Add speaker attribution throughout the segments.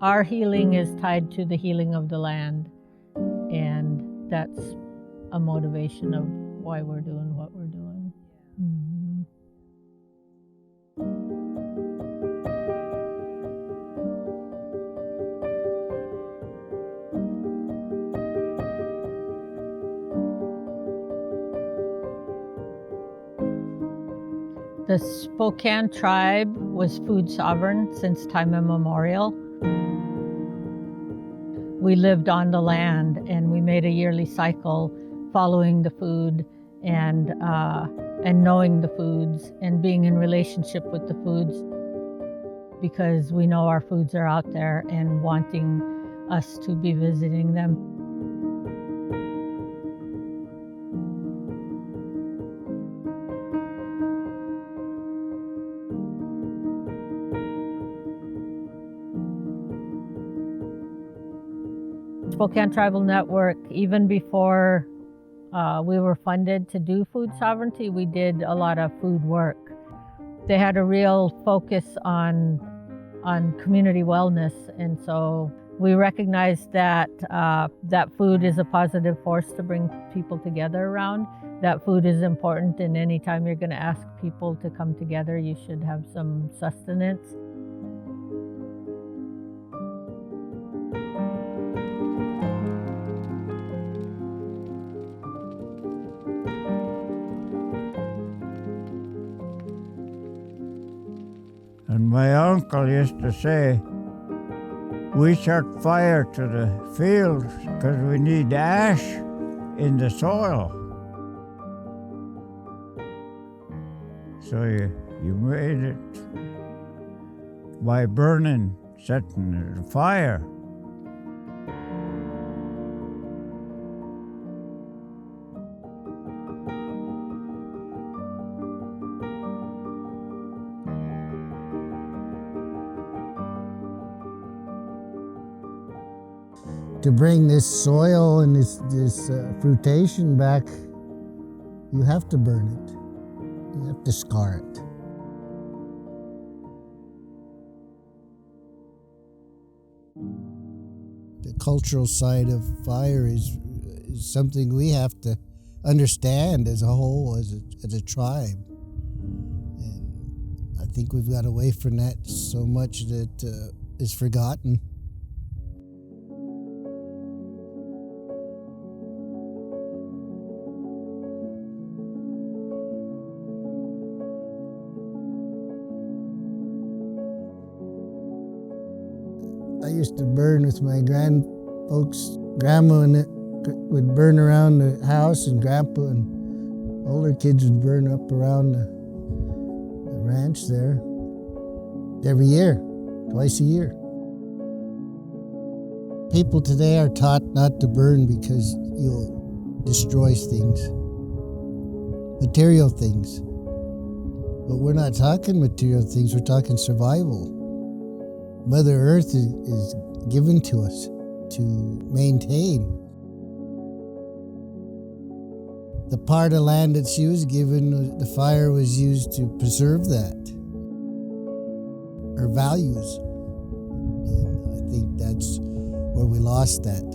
Speaker 1: Our healing is tied to the healing of the land, and that's a motivation of why we're doing what we're doing. Mhm. The Spokane tribe was food sovereign since time immemorial. We lived on the land, and we made a yearly cycle following the food and knowing the foods and being in relationship with the foods, because we know our foods are out there and wanting us to be visiting them. Spokane Tribal Network, even before we were funded to do food sovereignty, we did a lot of food work. They had a real focus on community wellness, and so we recognized that that food is a positive force to bring people together around. That food is important, and anytime you're going to ask people to come together, you should have some sustenance.
Speaker 2: And my uncle used to say, we set fire to the fields because we need ash in the soil. So you made it by burning, setting the fire.
Speaker 3: To bring this soil and this fruitation back, you have to burn it. You have to scar it. The cultural side of fire is something we have to understand as a whole, as a tribe. And I think we've got away from that so much that is forgotten. I used to burn with my folks. Grandma and it would burn around the house, and Grandpa and older kids would burn up around the ranch there every year, twice a year. People today are taught not to burn because you'll destroy things, material things. But we're not talking material things, we're talking survival. Mother Earth is given to us to maintain. The part of land that she was given, the fire was used to preserve that. Her values. And I think that's where we lost that.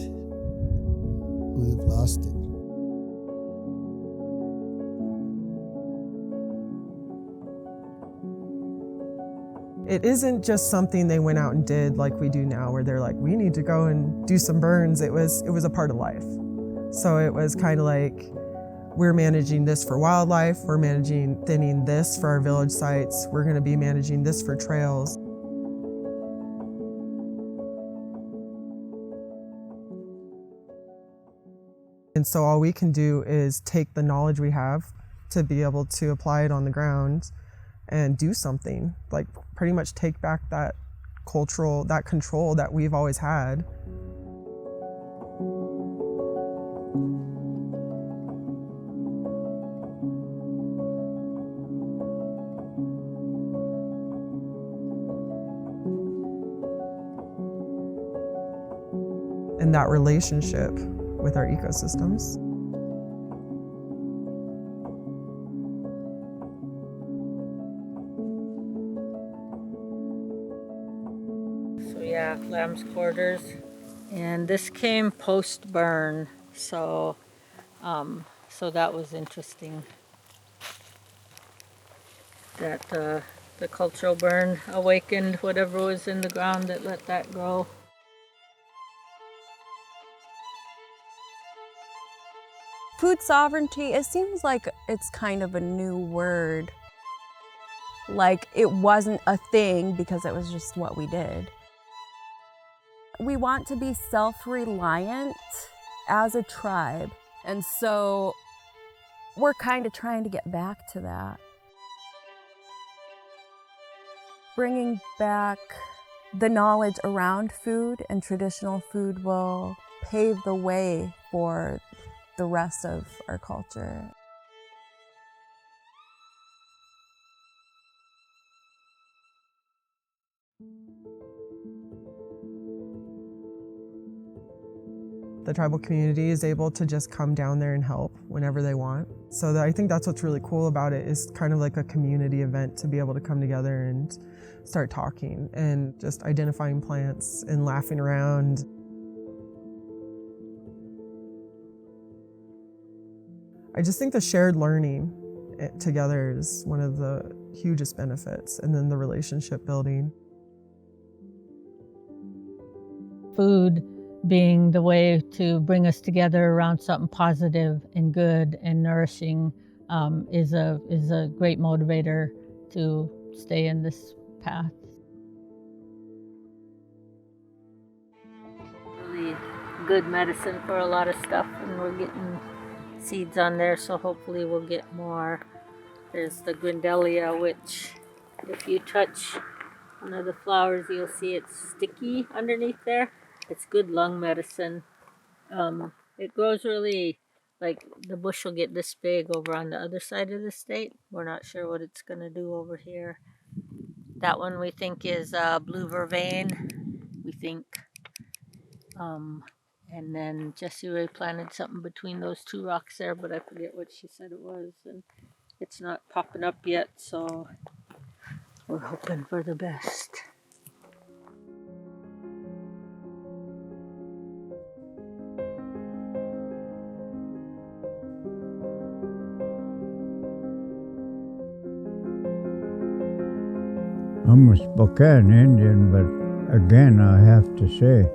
Speaker 3: We've lost it.
Speaker 4: It isn't just something they went out and did like we do now, where they're like, we need to go and do some burns. It was a part of life. So it was kind of like, we're managing this for wildlife, we're managing thinning this for our village sites, we're gonna be managing this for trails. And so all we can do is take the knowledge we have to be able to apply it on the ground and do something, like pretty much take back that control that we've always had. And that relationship with our ecosystems.
Speaker 1: So yeah, Sam's quarters. And this came post-burn, so that was interesting. That the cultural burn awakened whatever was in the ground that let that grow.
Speaker 5: Food sovereignty, it seems like it's kind of a new word. Like it wasn't a thing because it was just what we did. We want to be self-reliant as a tribe, and so we're kind of trying to get back to that. Bringing back the knowledge around food and traditional food will pave the way for the rest of our culture.
Speaker 4: The tribal community is able to just come down there and help whenever they want. So I think that's what's really cool about it, is kind of like a community event to be able to come together and start talking and just identifying plants and laughing around. I just think the shared learning together is one of the hugest benefits, and then the relationship building.
Speaker 1: Food being the way to bring us together around something positive and good and nourishing is a great motivator to stay in this path. Really good medicine for a lot of stuff, and we're getting seeds on there, so hopefully we'll get more. There's the Grindelia, which if you touch one of the flowers, you'll see it's sticky underneath there. It's good lung medicine. It grows really, like the bush will get this big over on the other side of the state. We're not sure what it's gonna do over here. That one we think is blue vervain, we think. And then Jessie Ray planted something between those two rocks there, but I forget what she said it was, and it's not popping up yet, so we're hoping for the best.
Speaker 2: I'm a Spokane Indian, but again, I have to say,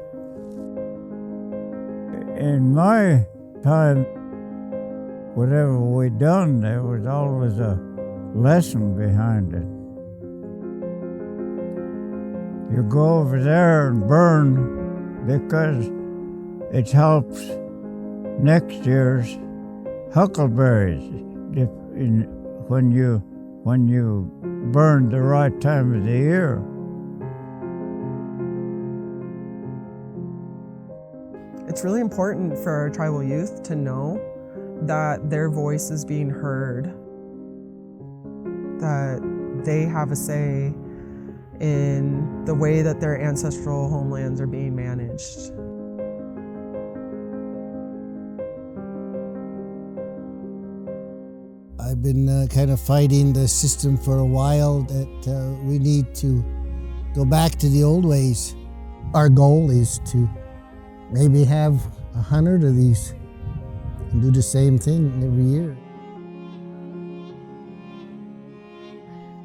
Speaker 2: in my time, whatever we done, there was always a lesson behind it. You go over there and burn because it helps next year's huckleberries when you burn the right time of the year.
Speaker 4: It's really important for our tribal youth to know that their voice is being heard, that they have a say in the way that their ancestral homelands are being managed.
Speaker 3: I've been kind of fighting the system for a while that we need to go back to the old ways. Our goal is to maybe have 100 of these and do the same thing every year.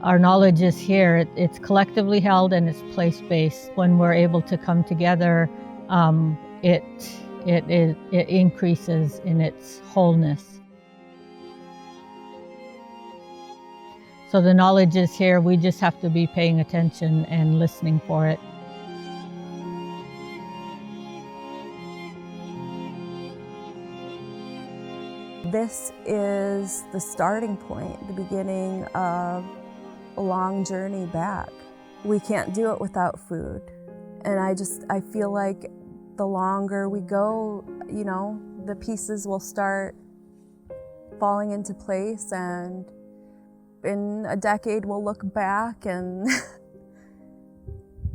Speaker 1: Our knowledge is here. It's collectively held and it's place-based. When we're able to come together, it increases in its wholeness. So the knowledge is here. We just have to be paying attention and listening for it.
Speaker 5: This is the starting point, the beginning of a long journey back. We can't do it without food. And I feel like the longer we go, the pieces will start falling into place, and in a decade we'll look back and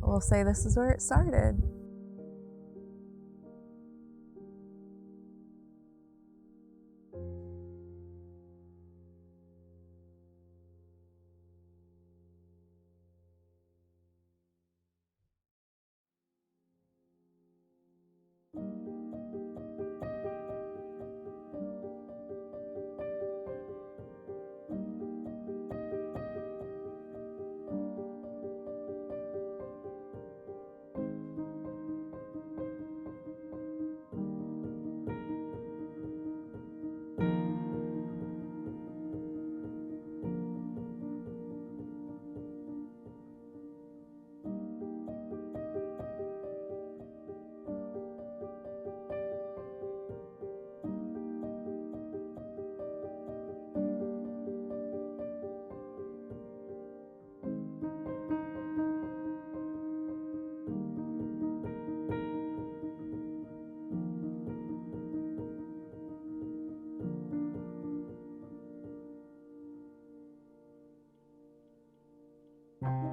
Speaker 5: we'll say this is where it started. you.